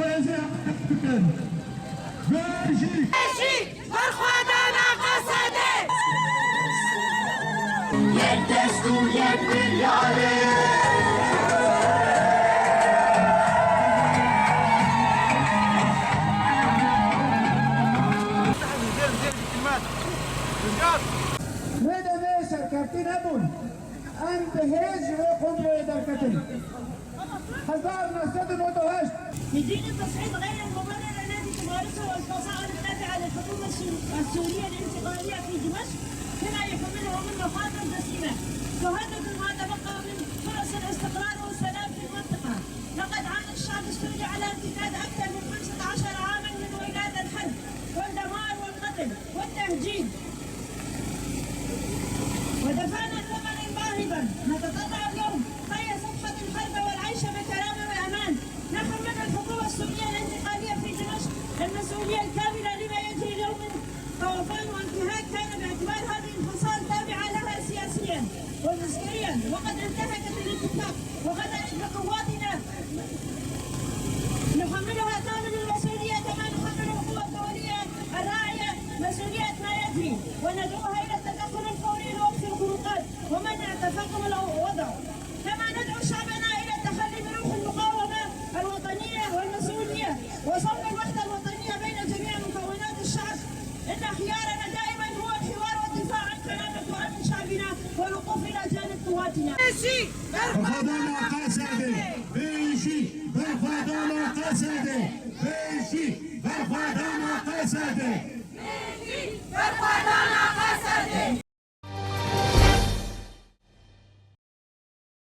وإذا بيجي برخوادانا قصده يدستو يد الياري ماذا ماشى كابتن أبون أن بهاج ويقوم بإدارة حذرنا السد وتوهج يدين التصعيد غير المبرر الذي تمارسه الفصائل التابعة للحكومة السورية الانتقالية في دمشق كما يحمله من مخاطر جسيمة تهدد ما تبقى من فرص الاستقرار والسلام في المنطقة. لقد عانى الشعب السوري على امتداد أكثر من 15 عاما من ويلات الحرب والدمار والقتل والتهجير ودفعنا ثمنا باهظا نتطلع اليوم طي صفحة الحرب والعيش بكرامة وأمان. نحمل الحكومة السورية الانتقالية في دمشق المسؤولية الكاملة لما يجري اليوم من طوفان وانتهاك كان باعتبار هذه الفصائل تابعة لها سياسيا وعسكريا وقد انتهكت الاتفاق وغدا بقواتنا نحملها كامل المسؤولية كما نحمل القوى الدولية الراعية مسؤولية ما يجري وندعوها إلى التدخل الفوري لوقف الخروقات ومنع تفاقم الوضع. كما ندعو شعبنا إلى التخلي بروح المقاومة الوطنية والمسؤولية وصون الوحدة الوطنية بين جميع مكونات الشعب. إن خيارنا دائما هو الحوار والدفاع عن كرامة وأمن شعبنا والوقوف إلى جانب قواتنا. برخوادانا قصده بيجي برخوادانا قصده بيجي برخوادانا قصده